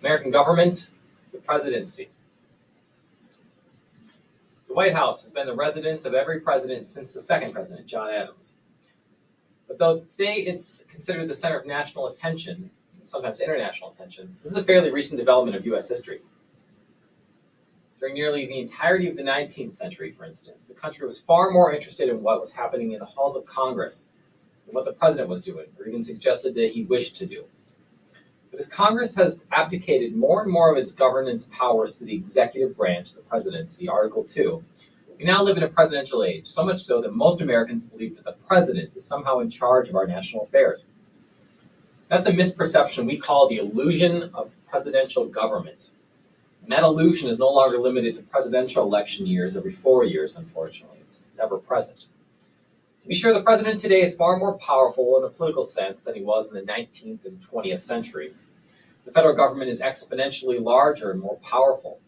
American government, the presidency. The White House has been the residence of every president since the second president, John Adams. But though today it's considered the center of national attention, and sometimes international attention, this is a fairly recent development of U.S. history. During nearly the entirety of the 19th century, for instance, the country was far more interested in what was happening in the halls of Congress than what the president was doing, or even suggested that he wished to do. But as Congress has abdicated more and more of its governance powers to the executive branch, the presidency, Article 2, we now live in a presidential age, so much so that most Americans believe that the president is somehow in charge of our national affairs. That's a misperception we call the illusion of presidential government. And that illusion is no longer limited to presidential election years every 4 years, unfortunately. It's ever present. To be sure, the president today is far more powerful in a political sense than he was in the 19th and 20th centuries. The federal government is exponentially larger and more powerful,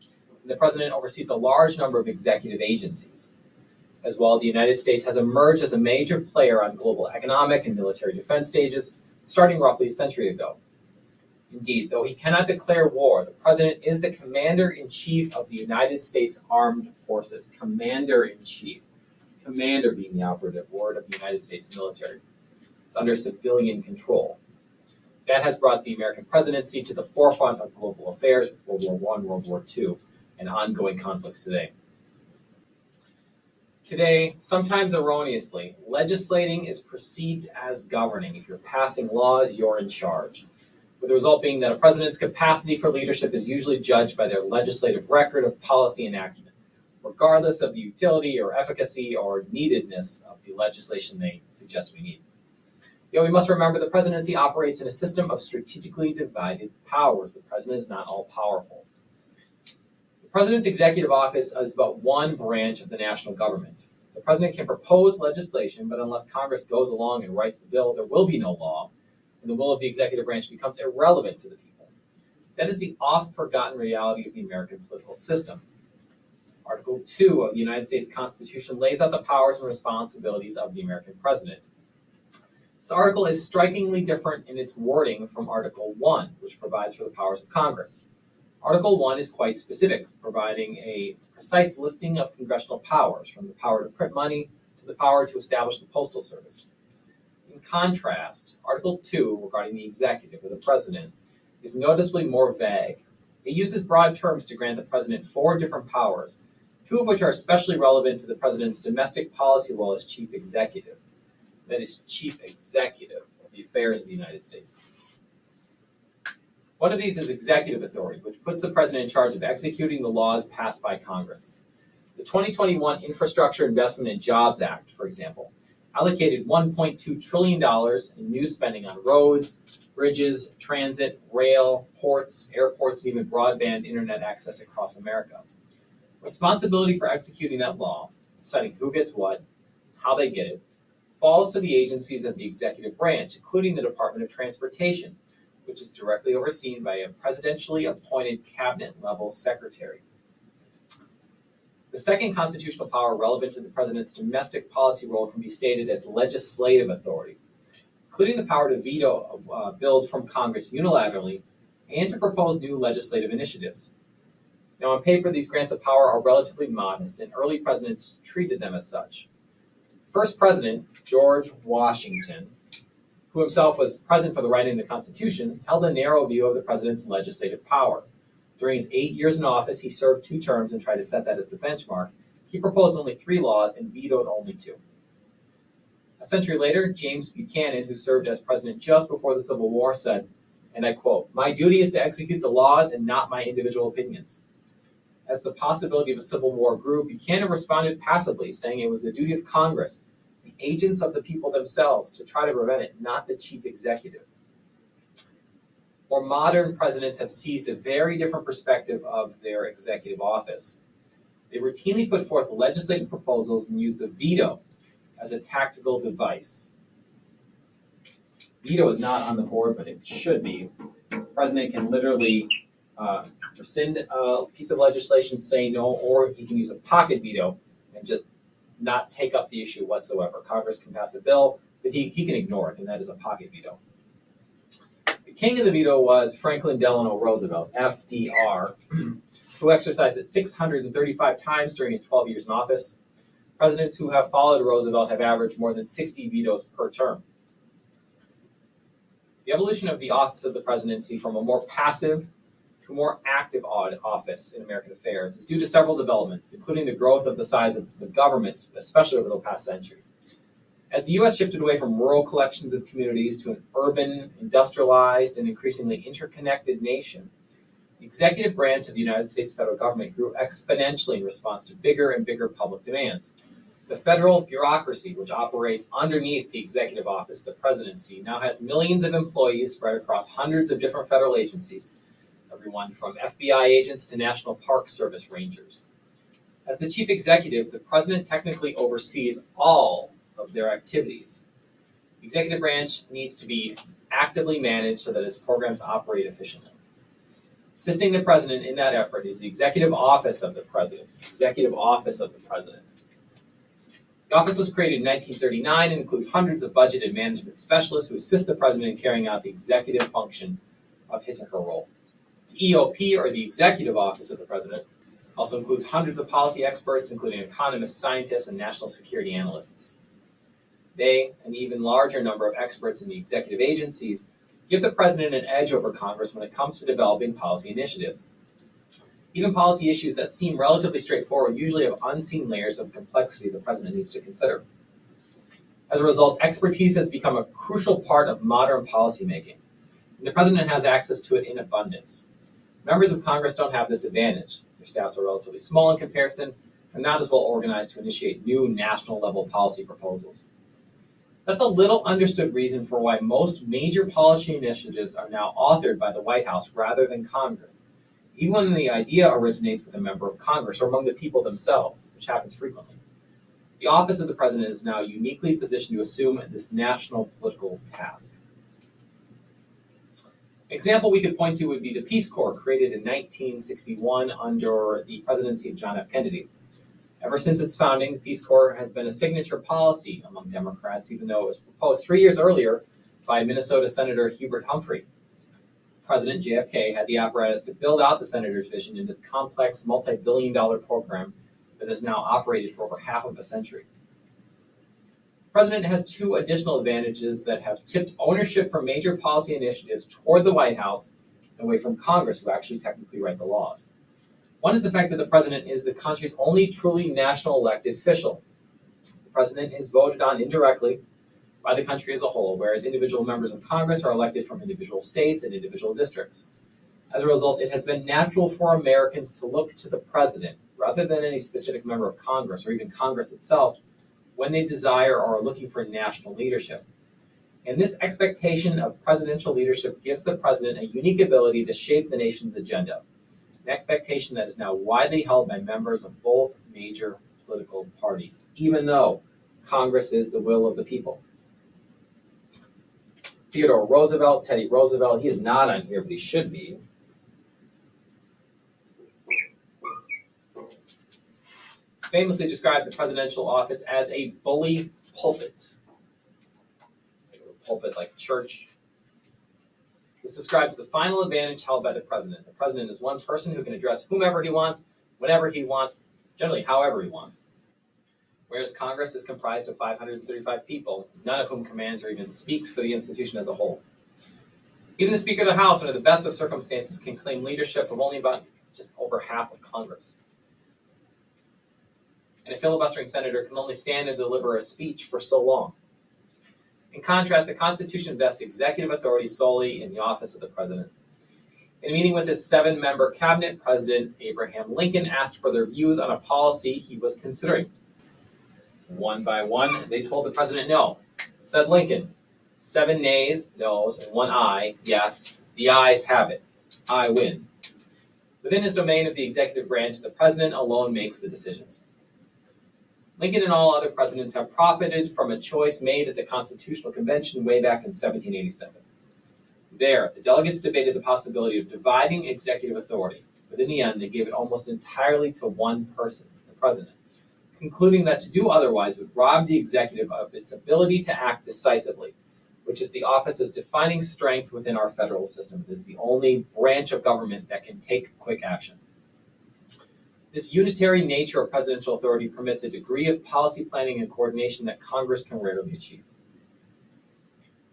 and the president oversees a large number of executive agencies. As well, the United States has emerged as a major player on global economic and military defense stages, starting roughly a century ago. Indeed, though he cannot declare war, the president is the commander-in-chief of the United States Armed Forces. Commander-in-chief. Commander being the operative word of the United States military. It's under civilian control. That has brought the American presidency to the forefront of global affairs with World War I, World War II, and ongoing conflicts today. Today, sometimes erroneously, legislating is perceived as governing. If you're passing laws, you're in charge, with the result being that a president's capacity for leadership is usually judged by their legislative record of policy enactment, regardless of the utility or efficacy or neededness of the legislation they suggest we need. Yet we must remember the presidency operates in a system of strategically divided powers. The president is not all-powerful. The president's executive office is but one branch of the national government. The president can propose legislation, but unless Congress goes along and writes the bill, there will be no law, and the will of the executive branch becomes irrelevant to the people. That is the oft-forgotten reality of the American political system. Article 2 of the United States Constitution lays out the powers and responsibilities of the American president. This article is strikingly different in its wording from Article 1, which provides for the powers of Congress. Article 1 is quite specific, providing a precise listing of congressional powers, from the power to print money to the power to establish the postal service. In contrast, Article 2, regarding the executive or the president, is noticeably more vague. It uses broad terms to grant the president 4 different powers, 2 of which are especially relevant to the president's domestic policy role as chief executive. That is, chief executive of the affairs of the United States. One of these is executive authority, which puts the president in charge of executing the laws passed by Congress. The 2021 Infrastructure Investment and Jobs Act, for example, allocated $1.2 trillion in new spending on roads, bridges, transit, rail, ports, airports, and even broadband internet access across America. Responsibility for executing that law, deciding who gets what, how they get it, falls to the agencies of the executive branch, including the Department of Transportation, which is directly overseen by a presidentially appointed cabinet-level secretary. The second constitutional power relevant to the president's domestic policy role can be stated as legislative authority, including the power to veto bills from Congress unilaterally and to propose new legislative initiatives. Now, on paper, these grants of power are relatively modest, and early presidents treated them as such. First president, George Washington, who himself was present for the writing of the Constitution, held a narrow view of the president's legislative power. During his 8 years in office, he served 2 terms and tried to set that as the benchmark. He proposed only 3 laws and vetoed only 2. A century later, James Buchanan, who served as president just before the Civil War, said, and I quote, "My duty is to execute the laws and not my individual opinions." As the possibility of a civil war grew, Buchanan responded passively, saying it was the duty of Congress, the agents of the people themselves, to try to prevent it, not the chief executive. More modern presidents have seized a very different perspective of their executive office. They routinely put forth legislative proposals and use the veto as a tactical device. Veto is not on the board, but it should be. The president can literally rescind a piece of legislation, say no, or he can use a pocket veto and just not take up the issue whatsoever. Congress can pass a bill, but he can ignore it, and that is a pocket veto. The king of the veto was Franklin Delano Roosevelt, FDR, who exercised it 635 times during his 12 years in office. Presidents who have followed Roosevelt have averaged more than 60 vetoes per term. The evolution of the office of the presidency from a more passive to a more active office in American affairs is due to several developments, including the growth of the size of the government, especially over the past century. As the U.S. shifted away from rural collections of communities to an urban, industrialized, and increasingly interconnected nation, the executive branch of the United States federal government grew exponentially in response to bigger and bigger public demands. The federal bureaucracy, which operates underneath the executive office, the presidency, now has millions of employees spread across hundreds of different federal agencies, everyone from FBI agents to National Park Service rangers. As the chief executive, the president technically oversees all of their activities. The executive branch needs to be actively managed so that its programs operate efficiently. Assisting the president in that effort is the Executive Office of the President. Executive Office of the President. The office was created in 1939 and includes hundreds of budget and management specialists who assist the president in carrying out the executive function of his or her role. The EOP, or the Executive Office of the President, also includes hundreds of policy experts, including economists, scientists, and national security analysts. They, and an even larger number of experts in the executive agencies, give the president an edge over Congress when it comes to developing policy initiatives. Even policy issues that seem relatively straightforward usually have unseen layers of complexity the president needs to consider. As a result, expertise has become a crucial part of modern policymaking, and the president has access to it in abundance. Members of Congress don't have this advantage. Their staffs are relatively small in comparison and not as well organized to initiate new national-level policy proposals. That's a little understood reason for why most major policy initiatives are now authored by the White House rather than Congress, even when the idea originates with a member of Congress or among the people themselves, which happens frequently. The office of the president is now uniquely positioned to assume this national political task. An example we could point to would be the Peace Corps, created in 1961 under the presidency of John F. Kennedy. Ever since its founding, the Peace Corps has been a signature policy among Democrats, even though it was proposed 3 years earlier by Minnesota Senator Hubert Humphrey. President JFK had the apparatus to build out the senator's vision into the complex multi-billion-dollar program that has now operated for over half of a century. The president has two additional advantages that have tipped ownership for major policy initiatives toward the White House and away from Congress, who actually technically write the laws. One is the fact that the president is the country's only truly national elected official. The president is voted on indirectly by the country as a whole, whereas individual members of Congress are elected from individual states and individual districts. As a result, it has been natural for Americans to look to the president, rather than any specific member of Congress or even Congress itself, when they desire or are looking for national leadership. And this expectation of presidential leadership gives the president a unique ability to shape the nation's agenda, an expectation that is now widely held by members of both major political parties, even though Congress is the will of the people. Theodore Roosevelt, Teddy Roosevelt, he is not on here, but he should be. Famously described the presidential office as a bully pulpit. A pulpit like church. This describes the final advantage held by the president. The president is one person who can address whomever he wants, whenever he wants, generally however he wants. Whereas Congress is comprised of 535 people, none of whom commands or even speaks for the institution as a whole. Even the Speaker of the House, under the best of circumstances, can claim leadership of only about just over half of Congress. And a filibustering senator can only stand and deliver a speech for so long. In contrast, the Constitution vests executive authority solely in the office of the president. In a meeting with his 7-member cabinet, President Abraham Lincoln asked for their views on a policy he was considering. One by one, they told the president no. Said Lincoln, 7 nays, noes, and 1 aye, yes. The ayes have it. I win. Within his domain of the executive branch, the president alone makes the decisions. Lincoln and all other presidents have profited from a choice made at the Constitutional Convention way back in 1787. There, the delegates debated the possibility of dividing executive authority, but in the end, they gave it almost entirely to one person, the president, concluding that to do otherwise would rob the executive of its ability to act decisively, which is the office's defining strength within our federal system. It is the only branch of government that can take quick action. This unitary nature of presidential authority permits a degree of policy planning and coordination that Congress can rarely achieve.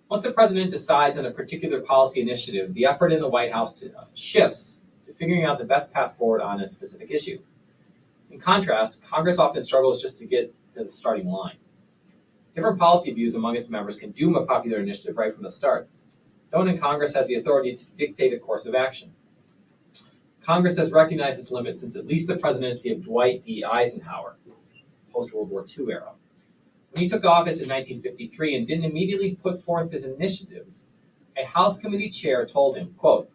Once the president decides on a particular policy initiative, the effort in the White House shifts to figuring out the best path forward on a specific issue. In contrast, Congress often struggles just to get to the starting line. Different policy views among its members can doom a popular initiative right from the start. No one in Congress has the authority to dictate a course of action. Congress has recognized this limit since at least the presidency of Dwight D. Eisenhower, post-World War II era. When he took office in 1953 and didn't immediately put forth his initiatives, a House committee chair told him, quote,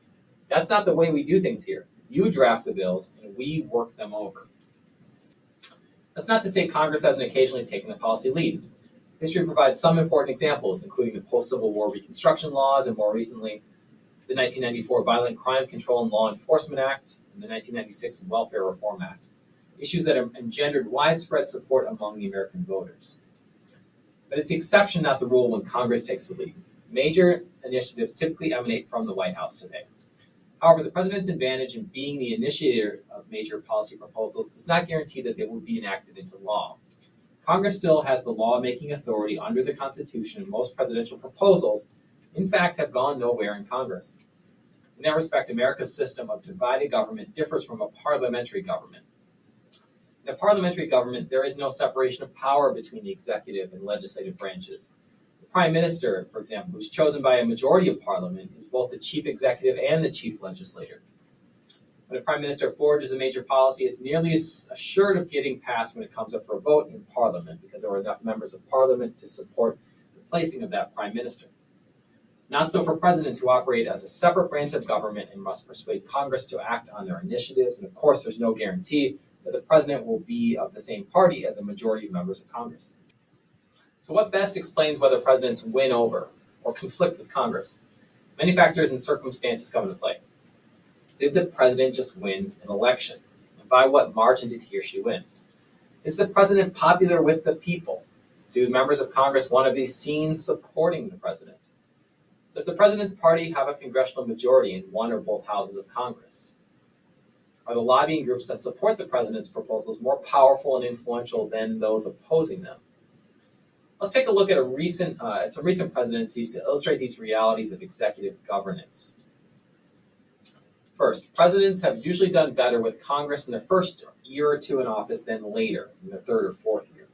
"That's not the way we do things here. You draft the bills and we work them over." That's not to say Congress hasn't occasionally taken the policy lead. History provides some important examples, including the post-Civil War Reconstruction laws and more recently, the 1994 Violent Crime Control and Law Enforcement Act and the 1996 Welfare Reform Act, issues that have engendered widespread support among the American voters. But it's the exception, not the rule, when Congress takes the lead. Major initiatives typically emanate from the White House today. However, the president's advantage in being the initiator of major policy proposals does not guarantee that they will be enacted into law. Congress still has the law-making authority under the Constitution, and most presidential proposals, in fact, have gone nowhere in Congress. In that respect, America's system of divided government differs from a parliamentary government. In a parliamentary government, there is no separation of power between the executive and legislative branches. The prime minister, for example, who is chosen by a majority of parliament, is both the chief executive and the chief legislator. When a prime minister forges a major policy, it's nearly assured of getting passed when it comes up for a vote in parliament because there are enough members of parliament to support the placing of that prime minister. Not so for presidents who operate as a separate branch of government and must persuade Congress to act on their initiatives. And of course, there's no guarantee that the president will be of the same party as a majority of members of Congress. So what best explains whether presidents win over or conflict with Congress? Many factors and circumstances come into play. Did the president just win an election? And by what margin did he or she win? Is the president popular with the people? Do members of Congress want to be seen supporting the president? Does the president's party have a congressional majority in one or both houses of Congress? Are the lobbying groups that support the president's proposals more powerful and influential than those opposing them? Let's take a look at some recent presidencies to illustrate these realities of executive governance. First, presidents have usually done better with Congress in their first year or two in office than later, in their third or fourth year.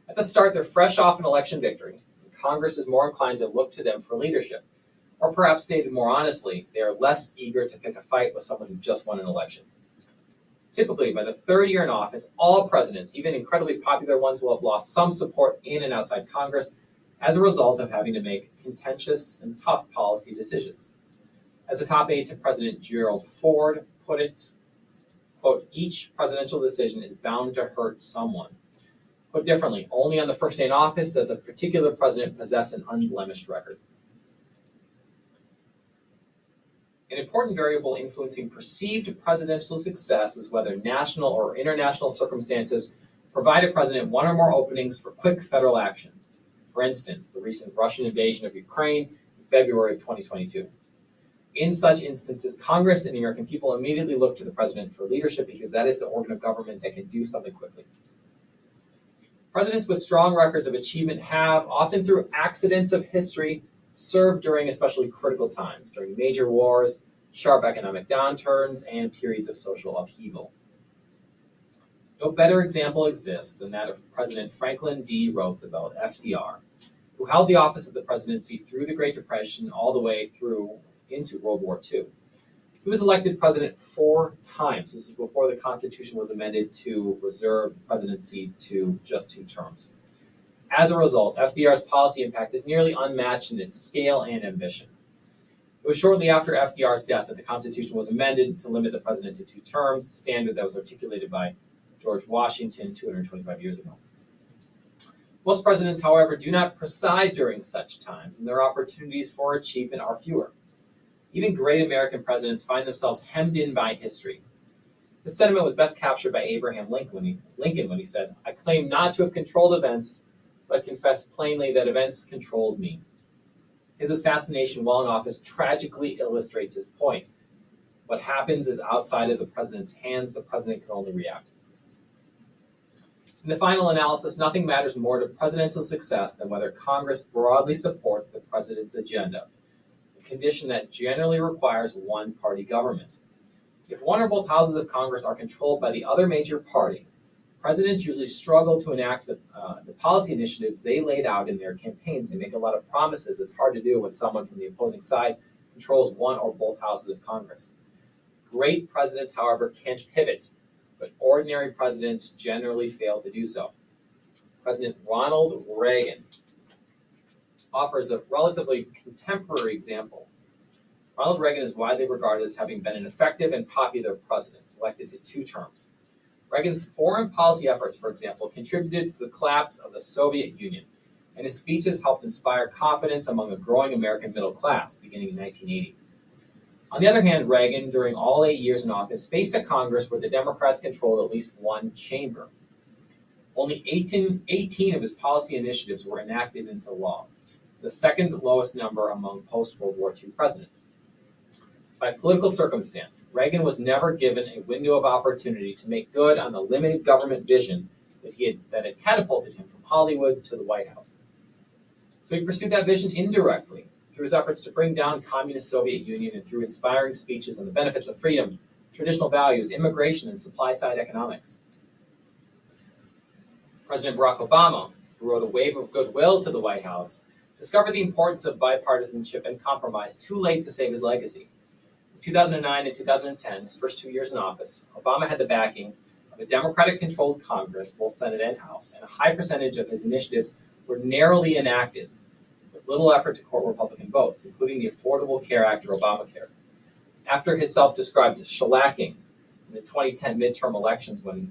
At the start, they're fresh off an election victory. Congress is more inclined to look to them for leadership. Or perhaps stated more honestly, they are less eager to pick a fight with someone who just won an election. Typically, by the third year in office, all presidents, even incredibly popular ones, will have lost some support in and outside Congress as a result of having to make contentious and tough policy decisions. As a top aide to President Gerald Ford put it, quote, "Each presidential decision is bound to hurt someone." Put differently, only on the first day in office does a particular president possess an unblemished record. An important variable influencing perceived presidential success is whether national or international circumstances provide a president one or more openings for quick federal action. For instance, the recent Russian invasion of Ukraine in February of 2022. In such instances, Congress and the American people immediately look to the president for leadership because that is the organ of government that can do something quickly. Presidents with strong records of achievement have, often through accidents of history, served during especially critical times, during major wars, sharp economic downturns, and periods of social upheaval. No better example exists than that of President Franklin D. Roosevelt, FDR, who held the office of the presidency through the Great Depression all the way through into World War II. He was elected president 4 times. This is before the Constitution was amended to reserve the presidency to just 2 terms. As a result, FDR's policy impact is nearly unmatched in its scale and ambition. It was shortly after FDR's death that the Constitution was amended to limit the president to 2 terms, the standard that was articulated by George Washington 225 years ago. Most presidents, however, do not preside during such times, and their opportunities for achievement are fewer. Even great American presidents find themselves hemmed in by history. This sentiment was best captured by Abraham Lincoln when he said, "I claim not to have controlled events, but confess plainly that events controlled me." His assassination while in office tragically illustrates his point. What happens is outside of the president's hands. The president can only react. In the final analysis, nothing matters more to presidential success than whether Congress broadly supports the president's agenda, a condition that generally requires one-party government. If one or both houses of Congress are controlled by the other major party, presidents usually struggle to enact the policy initiatives they laid out in their campaigns. They make a lot of promises. It's hard to do when someone from the opposing side controls one or both houses of Congress. Great presidents, however, can pivot, but ordinary presidents generally fail to do so. President Ronald Reagan offers a relatively contemporary example. Ronald Reagan is widely regarded as having been an effective and popular president, elected to 2 terms. Reagan's foreign policy efforts, for example, contributed to the collapse of the Soviet Union, and his speeches helped inspire confidence among a growing American middle class beginning in 1980. On the other hand, Reagan, during all 8 years in office, faced a Congress where the Democrats controlled at least one chamber. Only 18 of his policy initiatives were enacted into law, the second lowest number among post-World War II presidents. By political circumstance, Reagan was never given a window of opportunity to make good on the limited government vision that had catapulted him from Hollywood to the White House. So he pursued that vision indirectly, through his efforts to bring down communist Soviet Union and through inspiring speeches on the benefits of freedom, traditional values, immigration, and supply-side economics. President Barack Obama, who wrote a wave of goodwill to the White House, discovered the importance of bipartisanship and compromise too late to save his legacy. In 2009 and 2010, his first 2 years in office, Obama had the backing of a Democratic-controlled Congress, both Senate and House, and a high percentage of his initiatives were narrowly enacted with little effort to court Republican votes, including the Affordable Care Act or Obamacare. After his self-described shellacking in the 2010 midterm elections when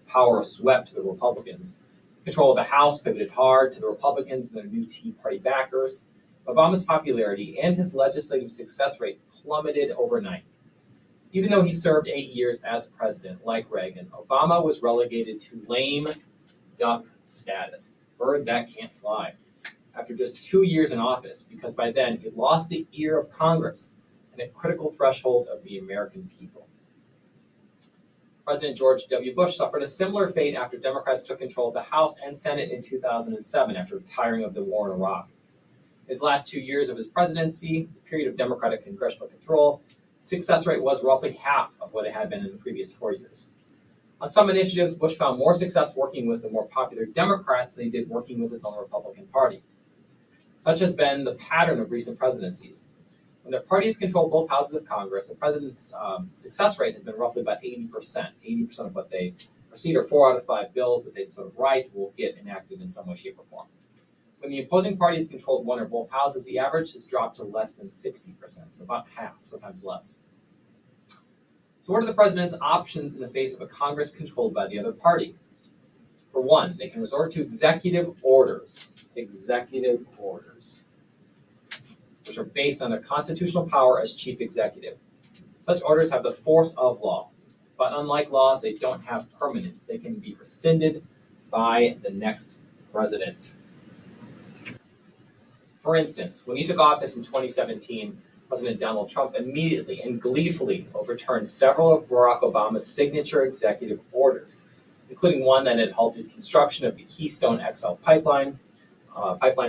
power swept to the Republicans, control of the House pivoted hard to the Republicans and their new Tea Party backers, Obama's popularity and his legislative success rate plummeted overnight. Even though he served 8 years as president, like Reagan, Obama was relegated to lame duck status, bird that can't fly, after just 2 years in office, because by then he lost the ear of Congress and a critical threshold of the American people. President George W. Bush suffered a similar fate after Democrats took control of the House and Senate in 2007 after retiring of the war in Iraq. His last 2 years of his presidency, the period of Democratic congressional control, the success rate was roughly half of what it had been in the previous 4 years. On some initiatives, Bush found more success working with the more popular Democrats than he did working with his own Republican Party. Such has been the pattern of recent presidencies. When their parties control both houses of Congress, the president's success rate has been roughly about 80%. 80% of what they proceed, or 4 out of 5 bills that they sort of write, will get enacted in some way, shape, or form. When the opposing parties controlled one or both houses, the average has dropped to less than 60%, so about half, sometimes less. So what are the president's options in the face of a Congress controlled by the other party? For one, they can resort to executive orders, which are based on their constitutional power as chief executive. Such orders have the force of law, but unlike laws, they don't have permanence. They can be rescinded by the next president. For instance, when he took office in 2017, President Donald Trump immediately and gleefully overturned several of Barack Obama's signature executive orders, including one that had halted construction of the Keystone XL pipeline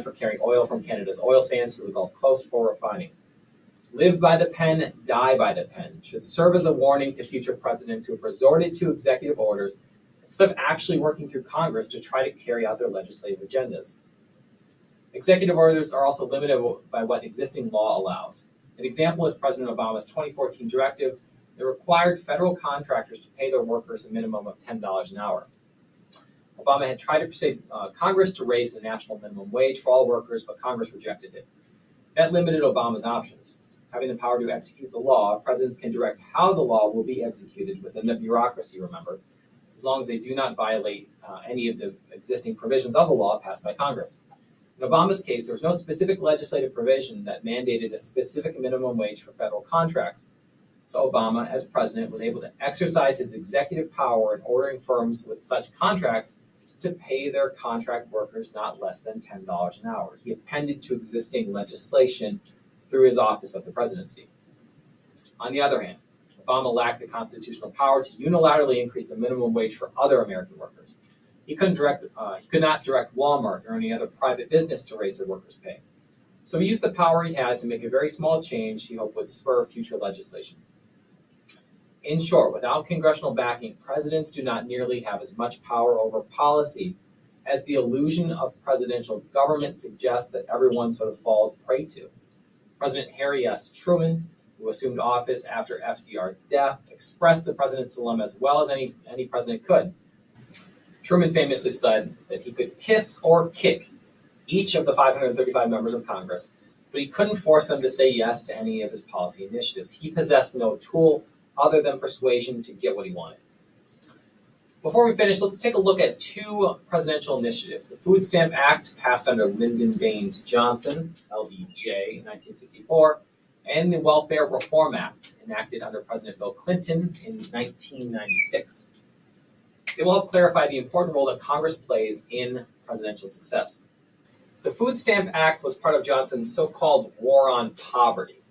for carrying oil from Canada's oil sands to the Gulf Coast for refining. Live by the pen, die by the pen should serve as a warning to future presidents who have resorted to executive orders instead of actually working through Congress to try to carry out their legislative agendas. Executive orders are also limited by what existing law allows. An example is President Obama's 2014 directive that required federal contractors to pay their workers a minimum of $10 an hour. Obama had tried to persuade Congress to raise the national minimum wage for all workers, but Congress rejected it. That limited Obama's options. Having the power to execute the law, presidents can direct how the law will be executed within the bureaucracy, remember, as long as they do not violate any of the existing provisions of the law passed by Congress. In Obama's case, there was no specific legislative provision that mandated a specific minimum wage for federal contracts. So Obama, as president, was able to exercise his executive power in ordering firms with such contracts to pay their contract workers not less than $10 an hour. He appended to existing legislation through his office of the presidency. On the other hand, Obama lacked the constitutional power to unilaterally increase the minimum wage for other American workers. He could not direct Walmart or any other private business to raise their workers' pay. So he used the power he had to make a very small change he hoped would spur future legislation. In short, without congressional backing, presidents do not nearly have as much power over policy as the illusion of presidential government suggests that everyone sort of falls prey to. President Harry S. Truman, who assumed office after FDR's death, expressed the president's dilemma as well as any president could. Truman famously said that he could kiss or kick each of the 535 members of Congress, but he couldn't force them to say yes to any of his policy initiatives. He possessed no tool other than persuasion to get what he wanted. Before we finish, let's take a look at two presidential initiatives. The Food Stamp Act, passed under Lyndon Baines Johnson, LBJ, in 1964, and the Welfare Reform Act, enacted under President Bill Clinton in 1996. It will help clarify the important role that Congress plays in presidential success. The Food Stamp Act was part of Johnson's so-called war on poverty,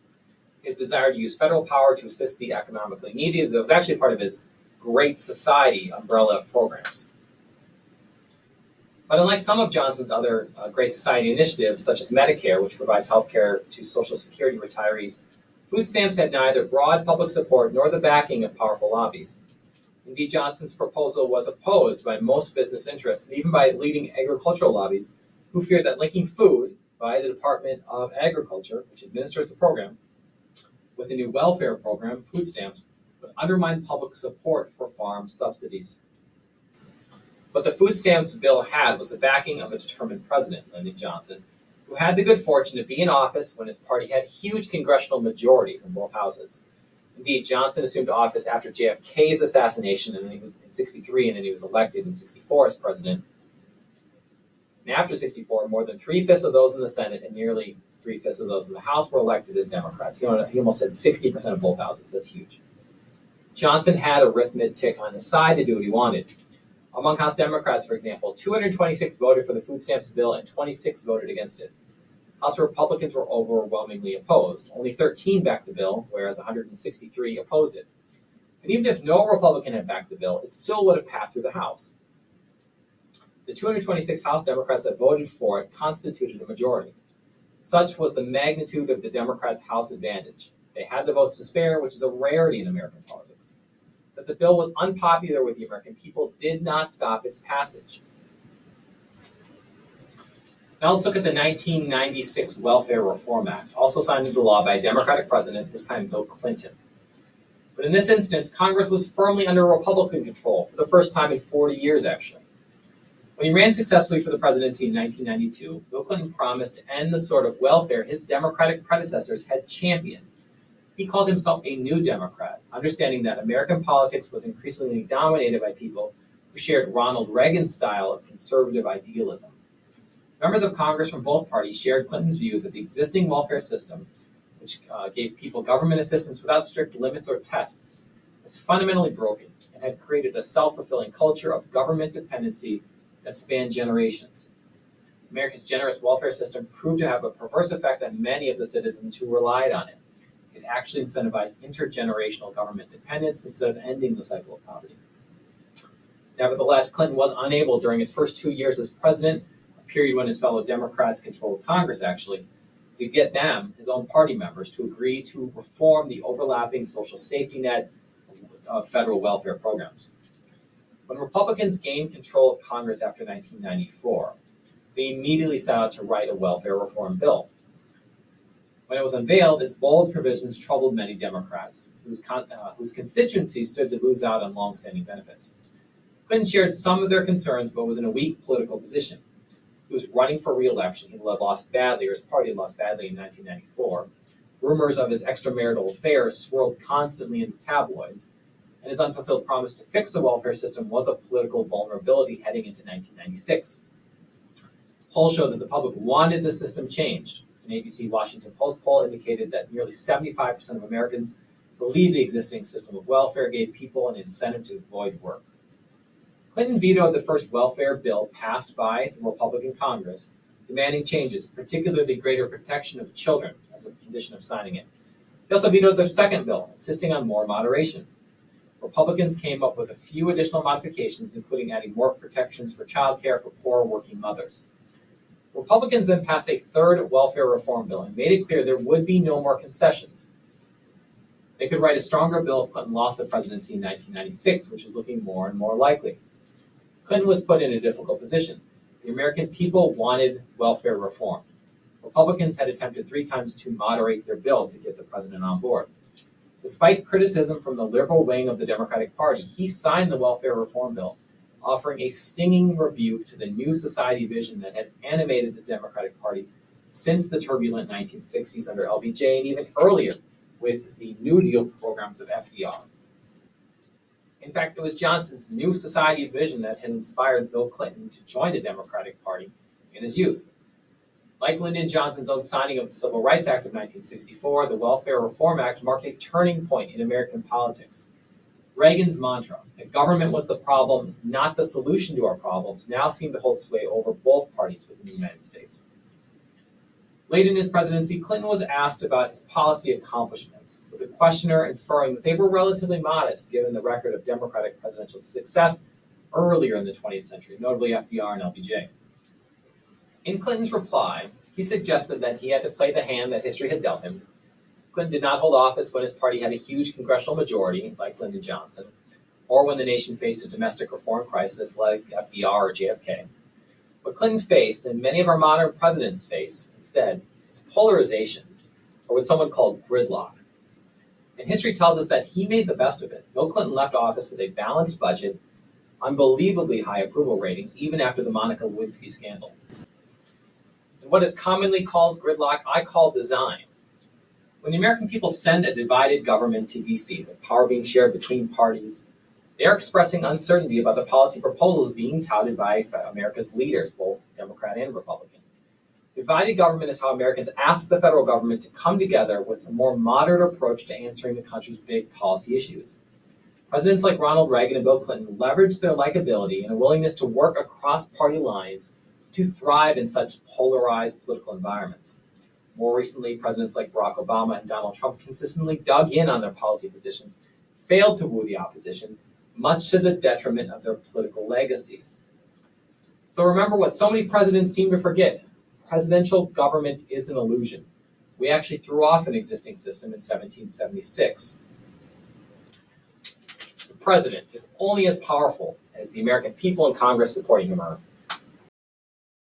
his desire to use federal power to assist the economically needy. That was actually part of his Great Society umbrella programs. But unlike some of Johnson's other Great Society initiatives, such as Medicare, which provides health care to Social Security retirees, food stamps had neither broad public support nor the backing of powerful lobbies. Indeed, Johnson's proposal was opposed by most business interests and even by leading agricultural lobbies, who feared that linking food by the Department of Agriculture, which administers the program, with the new welfare program, food stamps, would undermine public support for farm subsidies. What the food stamps bill had was the backing of a determined president, Lyndon Johnson, who had the good fortune to be in office when his party had huge congressional majorities in both houses. Indeed, Johnson assumed office after JFK's assassination and then he was in 63, and then he was elected in 64 as president. And after 64, more than 3/5 of those in the Senate and nearly 3/5 of those in the House were elected as Democrats. He almost said 60% of both houses. That's huge. Johnson had arithmetic on his side to do what he wanted. Among House Democrats, for example, 226 voted for the food stamps bill and 26 voted against it. House Republicans were overwhelmingly opposed. Only 13 backed the bill, whereas 163 opposed it. And even if no Republican had backed the bill, it still would have passed through the House. The 226 House Democrats that voted for it constituted a majority. Such was the magnitude of the Democrats' House advantage. They had the votes to spare, which is a rarity in American politics. That the bill was unpopular with the American people did not stop its passage. Now let's look at the 1996 Welfare Reform Act, also signed into law by a Democratic president, this time Bill Clinton. But in this instance, Congress was firmly under Republican control for the first time in 40 years, actually. When he ran successfully for the presidency in 1992, Bill Clinton promised to end the sort of welfare his Democratic predecessors had championed. He called himself a new Democrat, understanding that American politics was increasingly dominated by people who shared Ronald Reagan's style of conservative idealism. Members of Congress from both parties shared Clinton's view that the existing welfare system, which gave people government assistance without strict limits or tests, was fundamentally broken and had created a self-fulfilling culture of government dependency that spanned generations. America's generous welfare system proved to have a perverse effect on many of the citizens who relied on it. It actually incentivized intergenerational government dependence instead of ending the cycle of poverty. Nevertheless, Clinton was unable during his first 2 years as president, a period when his fellow Democrats controlled Congress actually, to get them, his own party members, to agree to reform the overlapping social safety net of federal welfare programs. When Republicans gained control of Congress after 1994, they immediately set out to write a welfare reform bill. When it was unveiled, its bold provisions troubled many Democrats, whose constituencies stood to lose out on long-standing benefits. Clinton shared some of their concerns, but was in a weak political position. He was running for re-election. He had lost badly, or his party had lost badly in 1994. Rumors of his extramarital affairs swirled constantly in the tabloids, and his unfulfilled promise to fix the welfare system was a political vulnerability heading into 1996. Polls showed that the public wanted the system changed. An ABC Washington Post poll indicated that nearly 75% of Americans believed the existing system of welfare gave people an incentive to avoid work. Clinton vetoed the first welfare bill passed by the Republican Congress, demanding changes, particularly greater protection of children, as a condition of signing it. He also vetoed the second bill, insisting on more moderation. Republicans came up with a few additional modifications, including adding more protections for childcare for poor working mothers. Republicans then passed a third welfare reform bill and made it clear there would be no more concessions. They could write a stronger bill if Clinton lost the presidency in 1996, which was looking more and more likely. Clinton was put in a difficult position. The American people wanted welfare reform. Republicans had attempted 3 times to moderate their bill to get the president on board. Despite criticism from the liberal wing of the Democratic Party, he signed the welfare reform bill, offering a stinging rebuke to the new society vision that had animated the Democratic Party since the turbulent 1960s under LBJ and even earlier with the New Deal programs of FDR. In fact, it was Johnson's new society vision that had inspired Bill Clinton to join the Democratic Party in his youth. Like Lyndon Johnson's own signing of the Civil Rights Act of 1964, the Welfare Reform Act marked a turning point in American politics. Reagan's mantra, that government was the problem, not the solution to our problems, now seemed to hold sway over both parties within the United States. Late in his presidency, Clinton was asked about his policy accomplishments, with the questioner inferring that they were relatively modest given the record of Democratic presidential success earlier in the 20th century, notably FDR and LBJ. In Clinton's reply, he suggested that he had to play the hand that history had dealt him. Clinton did not hold office when his party had a huge congressional majority, like Lyndon Johnson, or when the nation faced a domestic reform crisis like FDR or JFK. What Clinton faced, and many of our modern presidents face instead, is polarization, or what someone called gridlock. And history tells us that he made the best of it. Bill Clinton left office with a balanced budget, unbelievably high approval ratings, even after the Monica Lewinsky scandal. And what is commonly called gridlock, I call design. When the American people send a divided government to D.C., with power being shared between parties, they are expressing uncertainty about the policy proposals being touted by America's leaders, both Democrat and Republican. Divided government is how Americans ask the federal government to come together with a more moderate approach to answering the country's big policy issues. Presidents like Ronald Reagan and Bill Clinton leveraged their likability and a willingness to work across party lines to thrive in such polarized political environments. More recently, presidents like Barack Obama and Donald Trump consistently dug in on their policy positions, failed to woo the opposition, much to the detriment of their political legacies. So remember what so many presidents seem to forget. Presidential government is an illusion. We actually threw off an existing system in 1776. The president is only as powerful as the American people and Congress supporting him are.